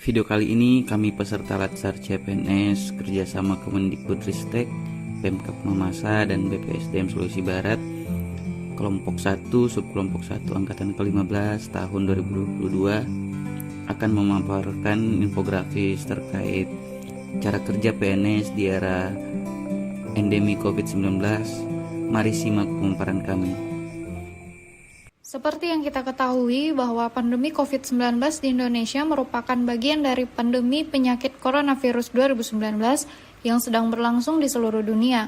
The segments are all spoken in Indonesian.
Video kali ini kami peserta Latsar CPNS kerjasama Kemendikbudristek, Pemkab Mamasa, dan BPSDM Sulawesi Barat, kelompok 1, subkelompok 1 angkatan ke-15 tahun 2022 akan memaparkan infografis terkait cara kerja PNS di era endemi COVID-19. Mari simak pemaparan kami. Seperti yang kita ketahui bahwa pandemi COVID-19 di Indonesia merupakan bagian dari pandemi penyakit coronavirus 2019 yang sedang berlangsung di seluruh dunia.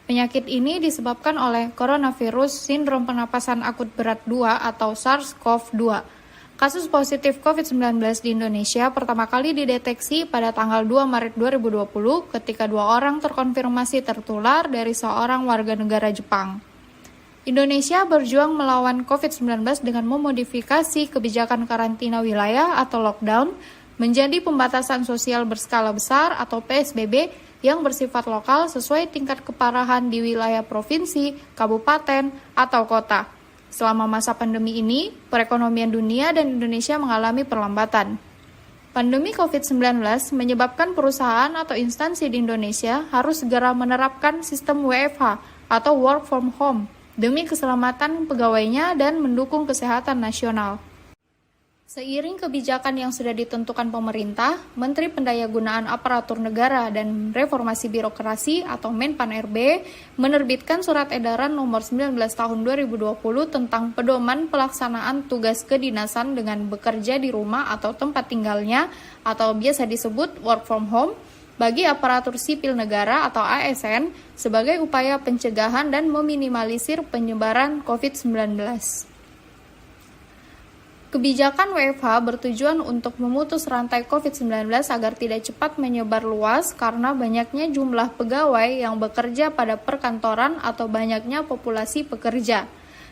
Penyakit ini disebabkan oleh coronavirus sindrom pernapasan akut berat 2 atau SARS-CoV-2. Kasus positif COVID-19 di Indonesia pertama kali dideteksi pada tanggal 2 Maret 2020 ketika 2 orang terkonfirmasi tertular dari seorang warga negara Jepang. Indonesia berjuang melawan COVID-19 dengan memodifikasi kebijakan karantina wilayah atau lockdown menjadi pembatasan sosial berskala besar atau PSBB yang bersifat lokal sesuai tingkat keparahan di wilayah provinsi, kabupaten, atau kota. Selama masa pandemi ini, perekonomian dunia dan Indonesia mengalami perlambatan. Pandemi COVID-19 menyebabkan perusahaan atau instansi di Indonesia harus segera menerapkan sistem WFH atau Work from Home demi keselamatan pegawainya dan mendukung kesehatan nasional. Seiring kebijakan yang sudah ditentukan pemerintah, Menteri Pendayagunaan Aparatur Negara dan Reformasi Birokrasi atau Menpan-RB menerbitkan surat edaran nomor 19 tahun 2020 tentang pedoman pelaksanaan tugas kedinasan dengan bekerja di rumah atau tempat tinggalnya atau biasa disebut work from home bagi aparatur sipil negara atau ASN sebagai upaya pencegahan dan meminimalisir penyebaran COVID-19. Kebijakan WFH bertujuan untuk memutus rantai COVID-19 agar tidak cepat menyebar luas karena banyaknya jumlah pegawai yang bekerja pada perkantoran atau banyaknya populasi pekerja.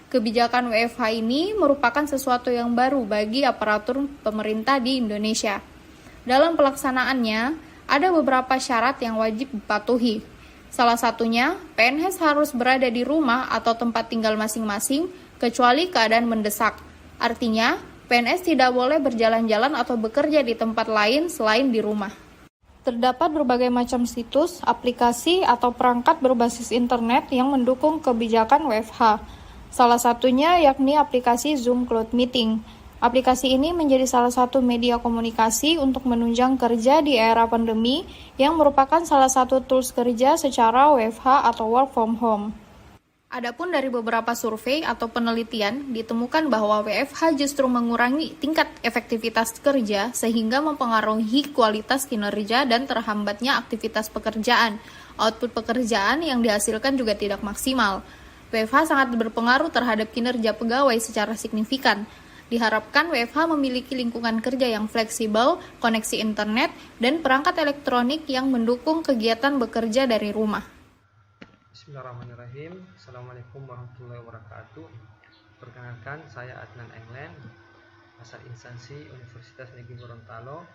Kebijakan WFH ini merupakan sesuatu yang baru bagi aparatur pemerintah di Indonesia. Dalam pelaksanaannya, ada beberapa syarat yang wajib dipatuhi. Salah satunya, PNS harus berada di rumah atau tempat tinggal masing-masing, kecuali keadaan mendesak. Artinya, PNS tidak boleh berjalan-jalan atau bekerja di tempat lain selain di rumah. Terdapat berbagai macam situs, aplikasi, atau perangkat berbasis internet yang mendukung kebijakan WFH. Salah satunya yakni aplikasi Zoom Cloud Meeting. Aplikasi ini menjadi salah satu media komunikasi untuk menunjang kerja di era pandemi yang merupakan salah satu tools kerja secara WFH atau work from home. Adapun dari beberapa survei atau penelitian, ditemukan bahwa WFH justru mengurangi tingkat efektivitas kerja sehingga mempengaruhi kualitas kinerja dan terhambatnya aktivitas pekerjaan. Output pekerjaan yang dihasilkan juga tidak maksimal. WFH sangat berpengaruh terhadap kinerja pegawai secara signifikan. Diharapkan WFH memiliki lingkungan kerja yang fleksibel, koneksi internet, dan perangkat elektronik yang mendukung kegiatan bekerja dari rumah. Bismillahirrahmanirrahim. Assalamualaikum warahmatullahi wabarakatuh. Perkenalkan, saya Adnan Englen, asal instansi Universitas Negeri Gorontalo.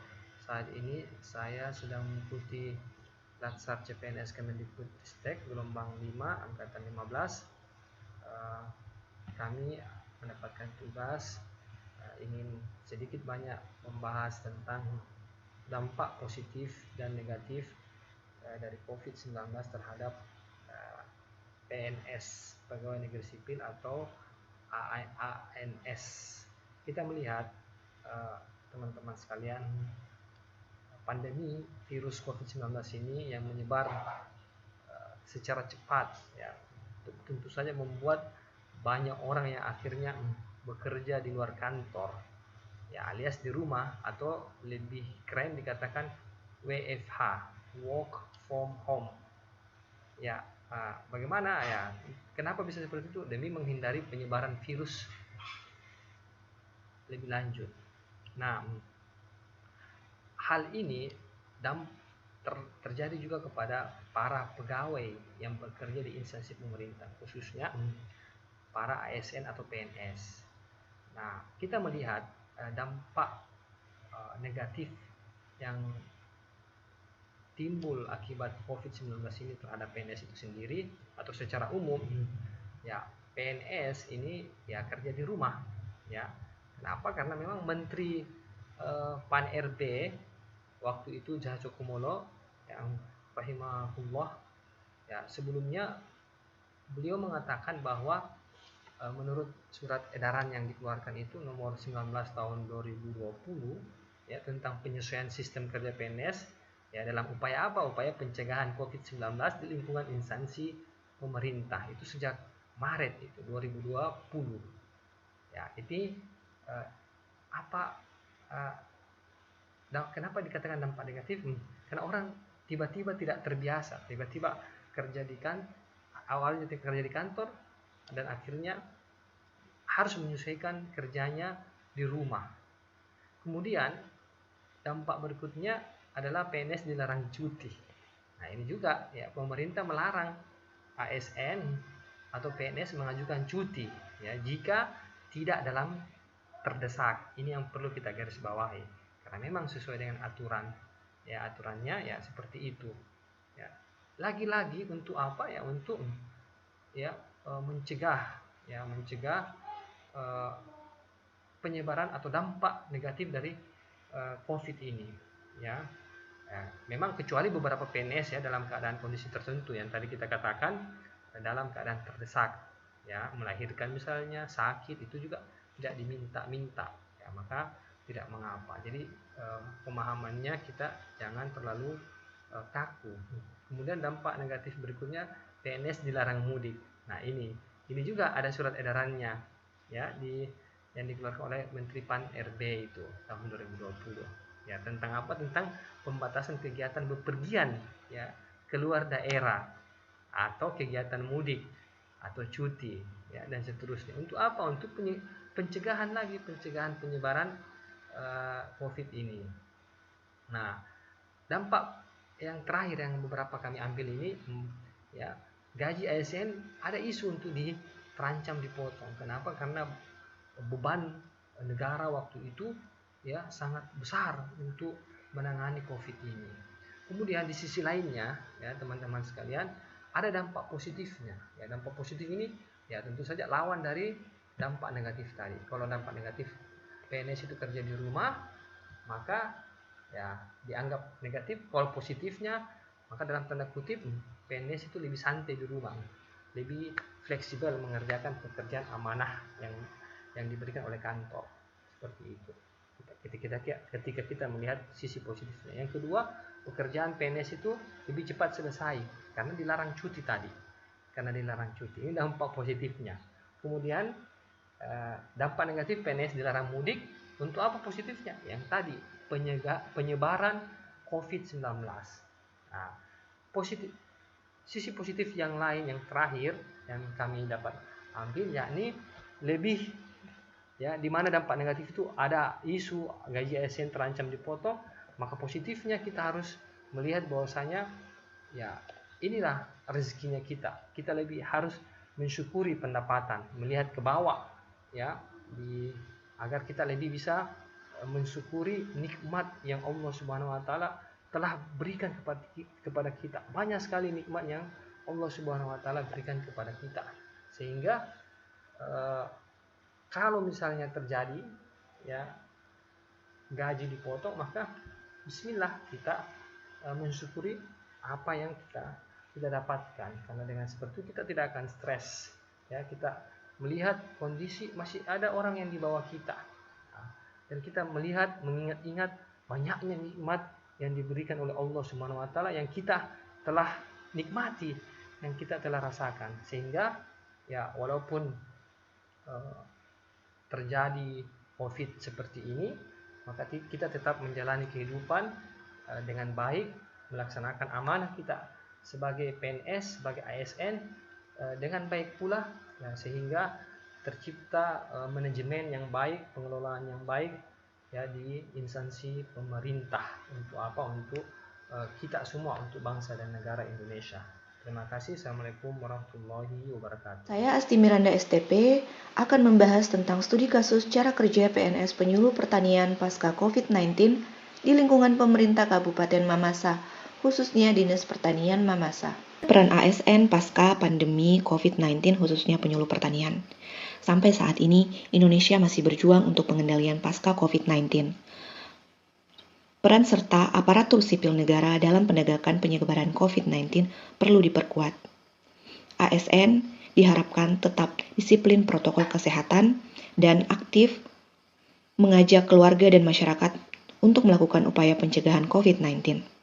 Saat ini saya sedang mengikuti Latsar CPNS Kemendikbudristek gelombang 5 angkatan 15. Kami mendapatkan tugas ingin sedikit banyak membahas tentang dampak positif dan negatif dari COVID-19 terhadap PNS, pegawai negeri sipil atau ANS. Kita melihat teman-teman sekalian, pandemi virus COVID-19 ini yang menyebar secara cepat, ya, tentu saja membuat banyak orang yang akhirnya bekerja di luar kantor, ya, alias di rumah, atau lebih keren dikatakan WFH, work from home. Ya, bagaimana ya? Kenapa bisa seperti itu? Demi menghindari penyebaran virus lebih lanjut. Nah, hal ini terjadi juga kepada para pegawai yang bekerja di instansi pemerintah, khususnya para ASN atau PNS. Nah, kita melihat dampak negatif yang timbul akibat COVID-19 ini terhadap PNS itu sendiri atau secara umum. Ya, PNS ini ya kerja di rumah, ya. Kenapa? Karena memang Menteri PAN-RB waktu itu Jaha Kumolo yang rahimahullah, ya sebelumnya beliau mengatakan bahwa menurut surat edaran yang dikeluarkan itu nomor 19 tahun 2020 ya tentang penyesuaian sistem kerja PNS ya dalam upaya apa? Upaya pencegahan COVID-19 di lingkungan instansi pemerintah itu sejak Maret itu 2020. Ya, ini kenapa dikatakan dampak negatif? Karena orang tiba-tiba tidak terbiasa, tiba-tiba awalnya kerja di kantor dan akhirnya harus menyesuaikan kerjanya di rumah. Kemudian dampak berikutnya adalah PNS dilarang cuti. Nah ini juga ya pemerintah melarang ASN atau PNS mengajukan cuti ya jika tidak dalam terdesak. Ini yang perlu kita garis bawahi karena memang sesuai dengan aturan ya aturannya ya seperti itu ya. Lagi-lagi untuk apa ya? Untuk ya mencegah penyebaran atau dampak negatif dari COVID ini ya. Memang kecuali beberapa PNS ya dalam keadaan kondisi tertentu yang tadi kita katakan dalam keadaan terdesak ya melahirkan misalnya sakit itu juga tidak diminta-minta ya maka tidak mengapa. Jadi pemahamannya kita jangan terlalu kaku. Kemudian dampak negatif berikutnya PNS dilarang mudik. Nah ini juga ada surat edarannya ya yang dikeluarkan oleh Menteri Pan RB itu tahun 2020 ya tentang apa? Tentang pembatasan kegiatan bepergian ya keluar daerah atau kegiatan mudik atau cuti ya dan seterusnya. Untuk apa? Untuk pencegahan penyebaran COVID ini. Nah dampak yang terakhir yang beberapa kami ambil ini ya gaji ASN ada isu untuk terancam dipotong. Kenapa? Karena beban negara waktu itu ya sangat besar untuk menangani COVID ini. Kemudian di sisi lainnya ya teman-teman sekalian ada dampak positifnya. Ya dampak positif ini ya tentu saja lawan dari dampak negatif tadi. Kalau dampak negatif PNS itu kerja di rumah maka ya dianggap negatif. Kalau positifnya maka dalam tanda kutip PNS itu lebih santai di rumah, lebih fleksibel mengerjakan pekerjaan amanah yang diberikan oleh kantor seperti itu. Ketika kita melihat sisi positifnya. Yang kedua, pekerjaan PNS itu lebih cepat selesai karena dilarang cuti tadi. Ini dampak positifnya. Kemudian dampak negatif PNS dilarang mudik. Untuk apa positifnya? Yang tadi penyebaran COVID-19. Nah, sisi positif yang lain yang terakhir yang kami dapat ambil yakni lebih ya di mana dampak negatif itu ada isu gaji ASN terancam dipotong, maka positifnya kita harus melihat bahwasanya ya inilah rezekinya kita lebih harus mensyukuri pendapatan, melihat ke bawah ya agar kita lebih bisa mensyukuri nikmat yang Allah Subhanahu wa taala telah berikan kepada kita. Banyak sekali nikmat yang Allah Subhanahu wa taala berikan kepada kita. Sehingga kalau misalnya terjadi ya gaji dipotong, maka bismillah kita mensyukuri apa yang kita dapatkan. Karena dengan seperti itu kita tidak akan stres. Ya, kita melihat kondisi masih ada orang yang di bawah kita. Dan kita melihat mengingat-ingat banyaknya nikmat yang diberikan oleh Allah Subhanahu wa taala yang kita telah nikmati, yang kita telah rasakan. Sehingga ya walaupun terjadi COVID seperti ini, maka kita tetap menjalani kehidupan dengan baik, melaksanakan amanah kita sebagai PNS, sebagai ASN dengan baik pula ya, sehingga tercipta manajemen yang baik, pengelolaan yang baik ya di instansi pemerintah. Untuk apa? Untuk kita semua, untuk bangsa dan negara Indonesia. Terima kasih. Assalamualaikum warahmatullahi wabarakatuh. Saya Asti Miranda STP akan membahas tentang studi kasus cara kerja PNS penyuluh pertanian pasca COVID-19 di lingkungan pemerintah Kabupaten Mamasa, khususnya Dinas Pertanian Mamasa. Peran ASN pasca pandemi COVID-19 khususnya penyuluh pertanian. Sampai saat ini, Indonesia masih berjuang untuk pengendalian pasca COVID-19. peran serta aparatur sipil negara dalam penegakan penyebaran COVID-19 perlu diperkuat. ASN diharapkan tetap disiplin protokol kesehatan dan aktif mengajak keluarga dan masyarakat untuk melakukan upaya pencegahan COVID-19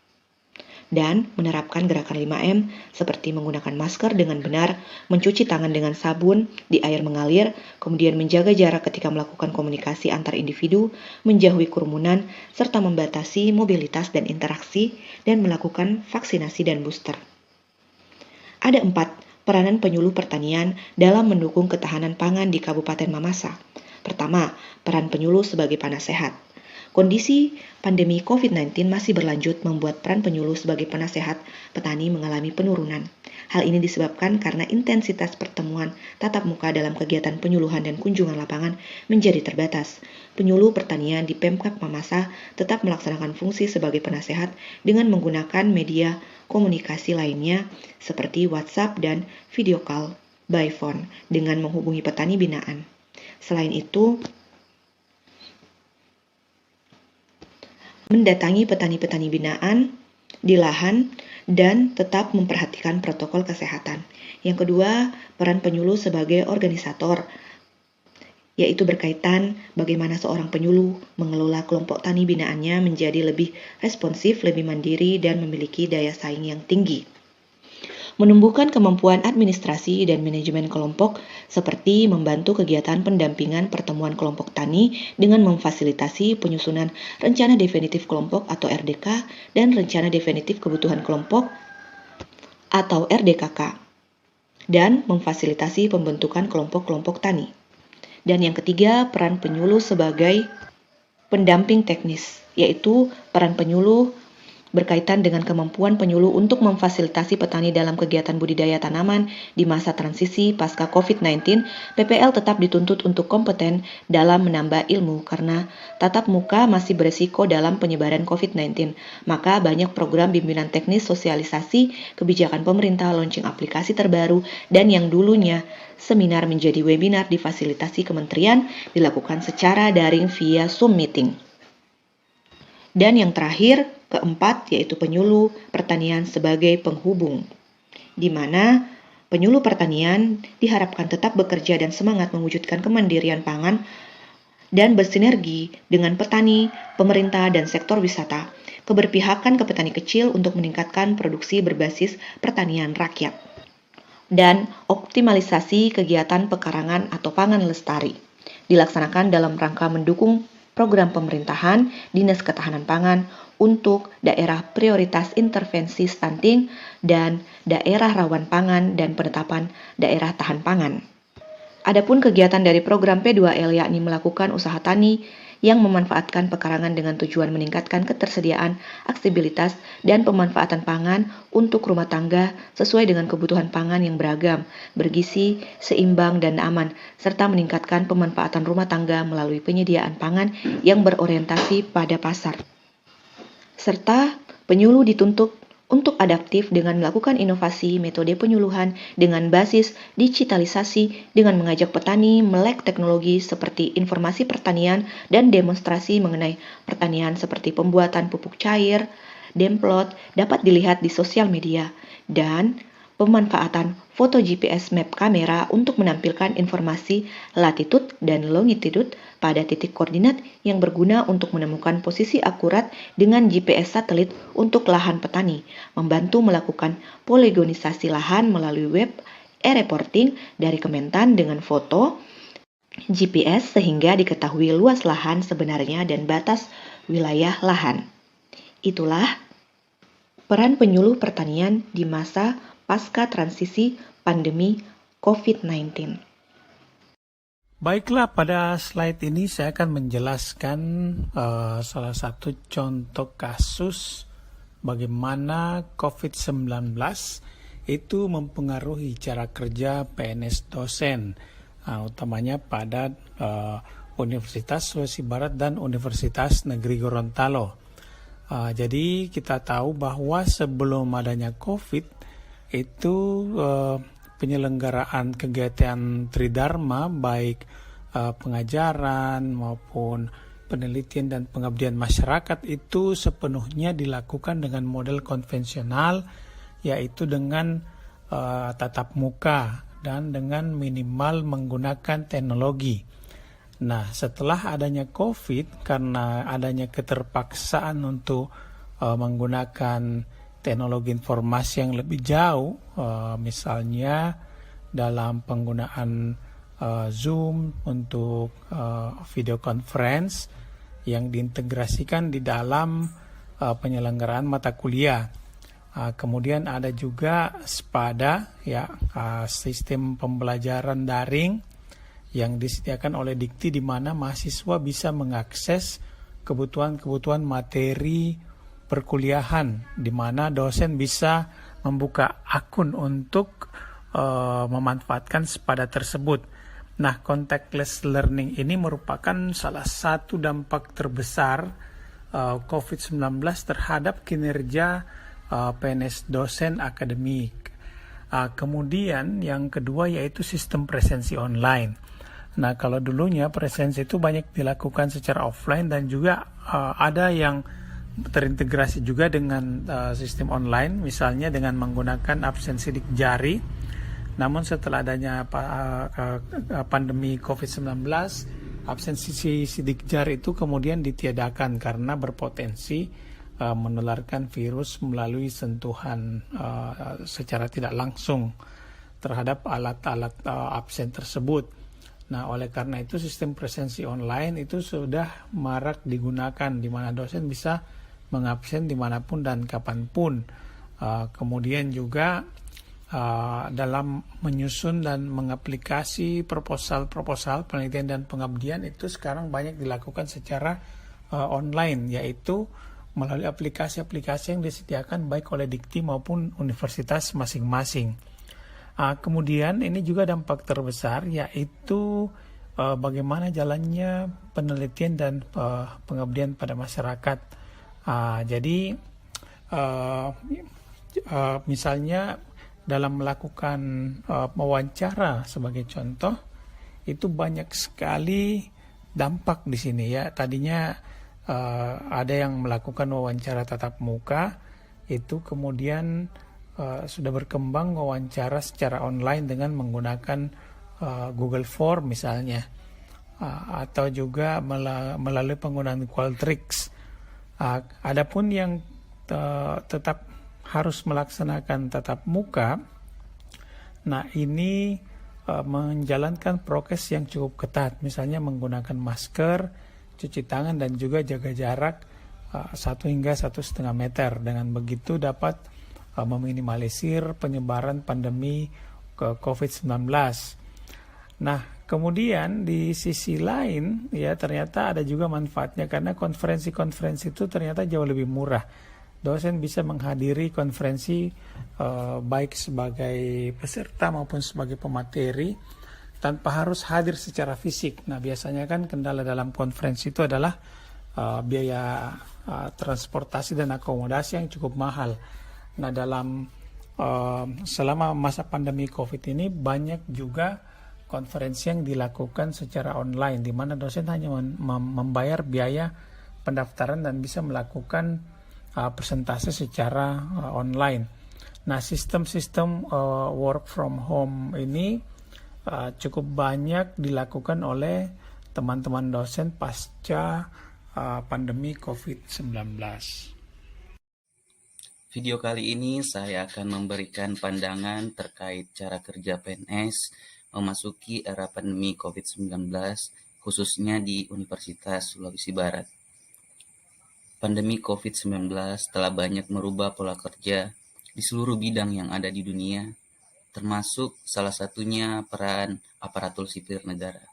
dan menerapkan gerakan 5M seperti menggunakan masker dengan benar, mencuci tangan dengan sabun di air mengalir, kemudian menjaga jarak ketika melakukan komunikasi antar individu, menjauhi kerumunan, serta membatasi mobilitas dan interaksi, dan melakukan vaksinasi dan booster. Ada 4 peranan penyuluh pertanian dalam mendukung ketahanan pangan di Kabupaten Mamasa. Pertama, peran penyuluh sebagai penasehat. Kondisi pandemi COVID-19 masih berlanjut membuat peran penyuluh sebagai penasehat petani mengalami penurunan. Hal ini disebabkan karena intensitas pertemuan tatap muka dalam kegiatan penyuluhan dan kunjungan lapangan menjadi terbatas. Penyuluh pertanian di Pemkab Mamasa tetap melaksanakan fungsi sebagai penasehat dengan menggunakan media komunikasi lainnya seperti WhatsApp dan video call by phone dengan menghubungi petani binaan. Selain itu, mendatangi petani-petani binaan di lahan dan tetap memperhatikan protokol kesehatan. Yang kedua, peran penyuluh sebagai organisator, yaitu berkaitan bagaimana seorang penyuluh mengelola kelompok tani binaannya menjadi lebih responsif, lebih mandiri, dan memiliki daya saing yang tinggi. Menumbuhkan kemampuan administrasi dan manajemen kelompok seperti membantu kegiatan pendampingan pertemuan kelompok tani dengan memfasilitasi penyusunan rencana definitif kelompok atau RDK dan rencana definitif kebutuhan kelompok atau RDKK, dan memfasilitasi pembentukan kelompok-kelompok tani. Dan yang ketiga, peran penyuluh sebagai pendamping teknis, yaitu peran penyuluh berkaitan dengan kemampuan penyuluh untuk memfasilitasi petani dalam kegiatan budidaya tanaman di masa transisi pasca COVID-19. PPL tetap dituntut untuk kompeten dalam menambah ilmu karena tatap muka masih beresiko dalam penyebaran COVID-19. Maka banyak program bimbingan teknis, sosialisasi, kebijakan pemerintah, launching aplikasi terbaru, dan yang dulunya seminar menjadi webinar difasilitasi kementerian dilakukan secara daring via Zoom meeting. Dan yang terakhir, keempat, yaitu penyuluh pertanian sebagai penghubung, di mana penyuluh pertanian diharapkan tetap bekerja dan semangat mewujudkan kemandirian pangan dan bersinergi dengan petani, pemerintah, dan sektor wisata, keberpihakan ke petani kecil untuk meningkatkan produksi berbasis pertanian rakyat, dan optimalisasi kegiatan pekarangan atau pangan lestari, dilaksanakan dalam rangka mendukung program pemerintahan Dinas Ketahanan Pangan untuk daerah prioritas intervensi stunting dan daerah rawan pangan dan penetapan daerah tahan pangan. Adapun kegiatan dari program P2L yakni melakukan usaha tani yang memanfaatkan pekarangan dengan tujuan meningkatkan ketersediaan, aksesibilitas, dan pemanfaatan pangan untuk rumah tangga sesuai dengan kebutuhan pangan yang beragam, bergizi, seimbang, dan aman, serta meningkatkan pemanfaatan rumah tangga melalui penyediaan pangan yang berorientasi pada pasar. Serta penyuluh dituntut untuk adaptif dengan melakukan inovasi metode penyuluhan dengan basis digitalisasi dengan mengajak petani melek teknologi seperti informasi pertanian dan demonstrasi mengenai pertanian seperti pembuatan pupuk cair, demplot dapat dilihat di sosial media, dan pemanfaatan foto GPS map kamera untuk menampilkan informasi latitude dan longitude pada titik koordinat yang berguna untuk menemukan posisi akurat dengan GPS satelit untuk lahan petani, membantu melakukan poligonisasi lahan melalui web e-reporting dari Kementan dengan foto GPS sehingga diketahui luas lahan sebenarnya dan batas wilayah lahan. Itulah peran penyuluh pertanian di masa pasca transisi pandemi COVID-19. Baiklah, pada slide ini saya akan menjelaskan salah satu contoh kasus bagaimana COVID-19 itu mempengaruhi cara kerja PNS dosen, utamanya pada Universitas Sulawesi Barat dan Universitas Negeri Gorontalo. Jadi kita tahu bahwa sebelum adanya COVID itu penyelenggaraan kegiatan Tridharma baik pengajaran maupun penelitian dan pengabdian masyarakat itu sepenuhnya dilakukan dengan model konvensional, yaitu dengan tatap muka dan dengan minimal menggunakan teknologi. Nah, setelah adanya COVID, karena adanya keterpaksaan untuk menggunakan teknologi informasi yang lebih jauh, misalnya dalam penggunaan Zoom untuk video conference yang diintegrasikan di dalam penyelenggaraan mata kuliah. Kemudian ada juga SPADA, ya, sistem pembelajaran daring yang disediakan oleh Dikti, di mana mahasiswa bisa mengakses kebutuhan-kebutuhan materi perkuliahan, di mana dosen bisa membuka akun untuk memanfaatkan SPADA tersebut. Nah, contactless learning ini merupakan salah satu dampak terbesar COVID-19 terhadap kinerja PNS dosen akademik. Kemudian yang kedua yaitu sistem presensi online. Nah, kalau dulunya presensi itu banyak dilakukan secara offline dan juga ada yang terintegrasi juga dengan sistem online, misalnya dengan menggunakan absen sidik jari. Namun setelah adanya pandemi COVID-19, absensi sidik jari itu kemudian ditiadakan karena berpotensi menularkan virus melalui sentuhan secara tidak langsung terhadap alat-alat absen tersebut. Nah, oleh karena itu sistem presensi online itu sudah marak digunakan, di mana dosen bisa mengabsen dimanapun dan kapanpun. Kemudian juga dalam menyusun dan mengaplikasi proposal penelitian dan pengabdian itu sekarang banyak dilakukan secara online, yaitu melalui aplikasi-aplikasi yang disediakan baik oleh Dikti maupun universitas masing-masing. Kemudian ini juga dampak terbesar, yaitu bagaimana jalannya penelitian dan pengabdian pada masyarakat. Jadi misalnya dalam melakukan wawancara sebagai contoh, itu banyak sekali dampak di sini, ya. Tadinya ada yang melakukan wawancara tatap muka, itu kemudian sudah berkembang wawancara secara online dengan menggunakan Google Form misalnya, atau juga melalui penggunaan Qualtrics. Adapun yang tetap harus melaksanakan tatap muka, nah ini menjalankan prokes yang cukup ketat, misalnya menggunakan masker, cuci tangan, dan juga jaga jarak 1 hingga 1,5 meter. Dengan begitu dapat meminimalisir penyebaran pandemi COVID-19. Nah, kemudian di sisi lain, ya, ternyata ada juga manfaatnya, karena konferensi-konferensi itu ternyata jauh lebih murah. Dosen bisa menghadiri konferensi baik sebagai peserta maupun sebagai pemateri tanpa harus hadir secara fisik. Nah, biasanya kan kendala dalam konferensi itu adalah biaya transportasi dan akomodasi yang cukup mahal. Nah, dalam selama masa pandemi COVID ini banyak juga konferensi yang dilakukan secara online, di mana dosen hanya membayar biaya pendaftaran dan bisa melakukan presentasi secara online. Nah, sistem-sistem work from home ini cukup banyak dilakukan oleh teman-teman dosen pasca pandemi COVID-19. Video kali ini saya akan memberikan pandangan terkait cara kerja PNS memasuki era pandemi COVID-19, khususnya di Universitas Sulawesi Barat. Pandemi COVID-19 telah banyak merubah pola kerja di seluruh bidang yang ada di dunia, termasuk salah satunya peran aparatur sipil negara.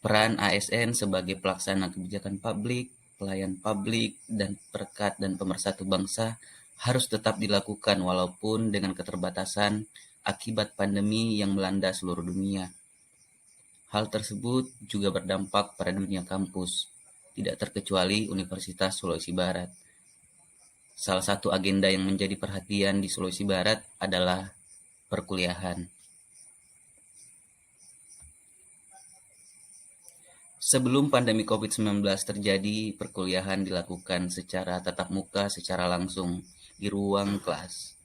Peran ASN sebagai pelaksana kebijakan publik, pelayan publik, dan perekat dan pemersatu bangsa harus tetap dilakukan walaupun dengan keterbatasan akibat pandemi yang melanda seluruh dunia. Hal tersebut juga berdampak pada dunia kampus, tidak terkecuali Universitas Sulawesi Barat. Salah satu agenda yang menjadi perhatian di Sulawesi Barat adalah perkuliahan. Sebelum pandemi COVID-19 terjadi, perkuliahan dilakukan secara tatap muka secara langsung di ruang kelas.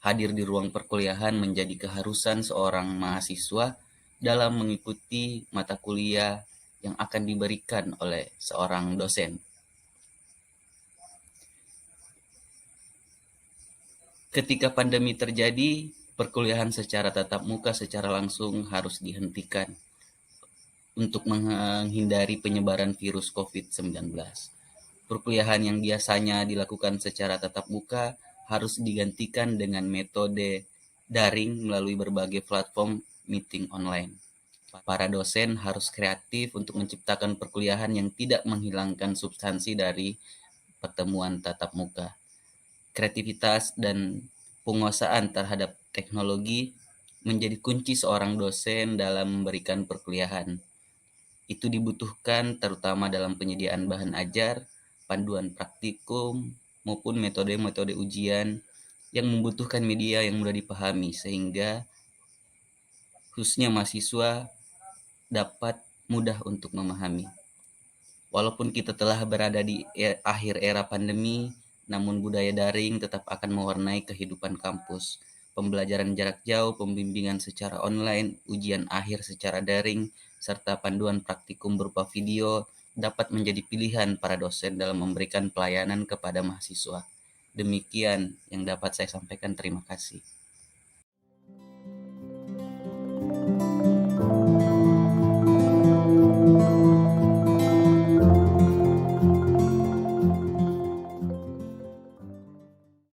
Hadir di ruang perkuliahan menjadi keharusan seorang mahasiswa dalam mengikuti mata kuliah yang akan diberikan oleh seorang dosen. Ketika pandemi terjadi, perkuliahan secara tatap muka secara langsung harus dihentikan untuk menghindari penyebaran virus COVID-19. Perkuliahan yang biasanya dilakukan secara tatap muka harus digantikan dengan metode daring melalui berbagai platform meeting online. Para dosen harus kreatif untuk menciptakan perkuliahan yang tidak menghilangkan substansi dari pertemuan tatap muka. Kreativitas dan penguasaan terhadap teknologi menjadi kunci seorang dosen dalam memberikan perkuliahan. Itu dibutuhkan terutama dalam penyediaan bahan ajar, panduan praktikum, maupun metode-metode ujian yang membutuhkan media yang mudah dipahami sehingga khususnya mahasiswa dapat mudah untuk memahami. Walaupun kita telah berada di akhir era pandemi, namun budaya daring tetap akan mewarnai kehidupan kampus. Pembelajaran jarak jauh, pembimbingan secara online, ujian akhir secara daring, serta panduan praktikum berupa video dapat menjadi pilihan para dosen dalam memberikan pelayanan kepada mahasiswa. Demikian yang dapat saya sampaikan. Terima kasih.